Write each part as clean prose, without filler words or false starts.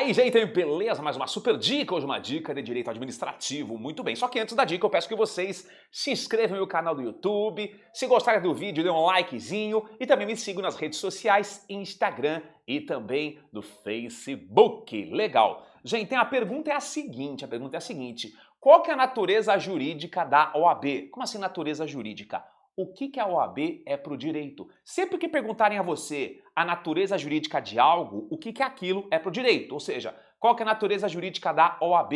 aí, gente, beleza? Mais uma super dica, hoje uma dica de direito administrativo, muito bem. Só que antes da dica eu peço que vocês se inscrevam no meu canal do YouTube, se gostarem do vídeo dê um likezinho e também me sigam nas redes sociais, Instagram e também no Facebook. Legal. Gente, a pergunta é a seguinte, qual que é a natureza jurídica da OAB? Como assim natureza jurídica? O que a OAB é para o direito? Sempre que perguntarem a você a natureza jurídica de algo, o que aquilo é para o direito? Ou seja, qual que é a natureza jurídica da OAB?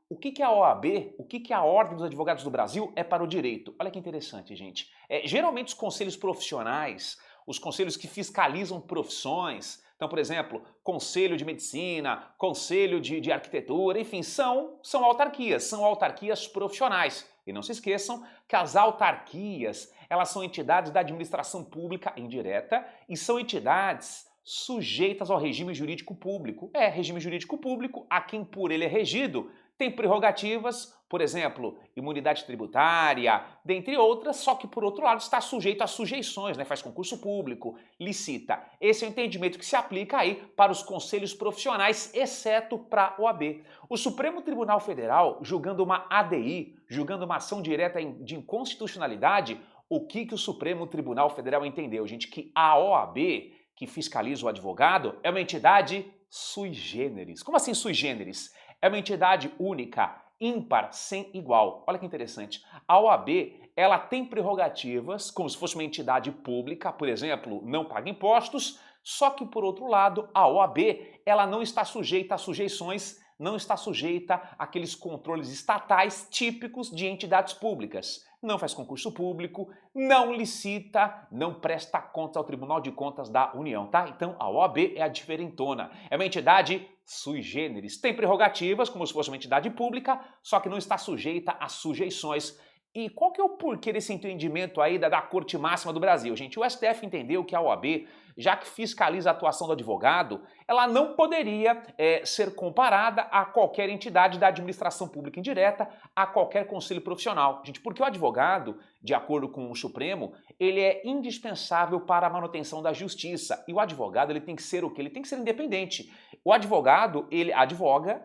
O que a OAB, o que a Ordem dos Advogados do Brasil é para o direito? Olha que interessante, gente. Geralmente os conselhos profissionais, os conselhos que fiscalizam profissões, então, por exemplo, conselho de medicina, conselho de arquitetura, enfim, são autarquias profissionais. E não se esqueçam que as autarquias, elas são entidades da administração pública indireta e são entidades sujeitas ao regime jurídico público. Regime jurídico público, a quem por ele é regido, tem prerrogativas, por exemplo, imunidade tributária, dentre outras, só que por outro lado está sujeito a sujeições, faz concurso público, licita. Esse é o entendimento que se aplica aí para os conselhos profissionais, exceto para a OAB. O Supremo Tribunal Federal, julgando uma ADI, julgando uma ação direta de inconstitucionalidade, o que o Supremo Tribunal Federal entendeu, gente? Que a OAB, que fiscaliza o advogado, é uma entidade sui generis. Como assim sui generis? É uma entidade única, ímpar, sem igual. Olha que interessante. A OAB, ela tem prerrogativas, como se fosse uma entidade pública, por exemplo, não paga impostos, só que, por outro lado, a OAB, ela não está sujeita a sujeições, não está sujeita àqueles controles estatais típicos de entidades públicas. Não faz concurso público, não licita, não presta contas ao Tribunal de Contas da União, tá? Então a OAB é a diferentona, é uma entidade sui generis, tem prerrogativas como se fosse uma entidade pública, só que não está sujeita a sujeições. E qual que é o porquê desse entendimento aí da Corte Máxima do Brasil, gente? O STF entendeu que a OAB, já que fiscaliza a atuação do advogado, ela não poderia ser comparada a qualquer entidade da administração pública indireta, a qualquer conselho profissional. Gente, porque o advogado, de acordo com o Supremo, ele é indispensável para a manutenção da justiça. E o advogado, ele tem que ser o quê? Ele tem que ser independente. O advogado, ele advoga,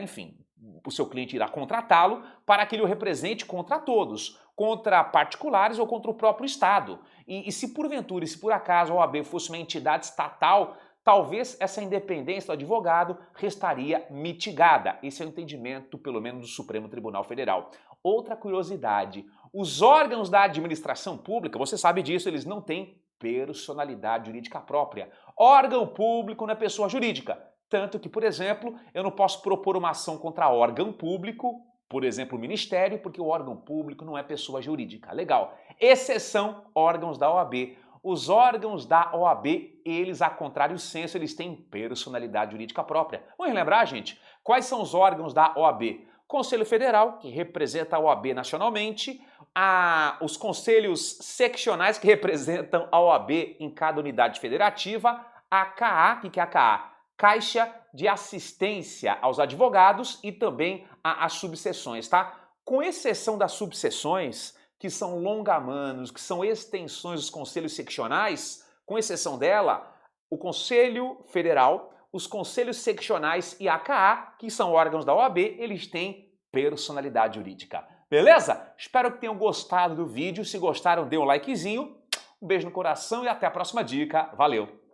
enfim, o seu cliente irá contratá-lo para que ele o represente contra todos, contra particulares ou contra o próprio Estado. E se porventura, e se por acaso a OAB fosse uma entidade estatal, talvez essa independência do advogado restaria mitigada. Esse é o entendimento, pelo menos, do Supremo Tribunal Federal. Outra curiosidade, os órgãos da administração pública, você sabe disso, eles não têm personalidade jurídica própria. Órgão público não é pessoa jurídica. Tanto que, por exemplo, eu não posso propor uma ação contra órgão público, por exemplo, o Ministério, porque o órgão público não é pessoa jurídica. Legal. Exceção, órgãos da OAB. Os órgãos da OAB, eles, a contrário senso, eles têm personalidade jurídica própria. Vamos relembrar, gente? Quais são os órgãos da OAB? Conselho Federal, que representa a OAB nacionalmente, os conselhos seccionais, que representam a OAB em cada unidade federativa, a CAA, que é a CAA? Caixa de Assistência aos Advogados e também as subseções, tá? Com exceção das subseções, que são longamanos, que são extensões dos conselhos seccionais, com exceção dela, o Conselho Federal, os conselhos seccionais e a CAA, que são órgãos da OAB, eles têm personalidade jurídica. Beleza? Espero que tenham gostado do vídeo. Se gostaram, dê um likezinho. Um beijo no coração e até a próxima dica. Valeu!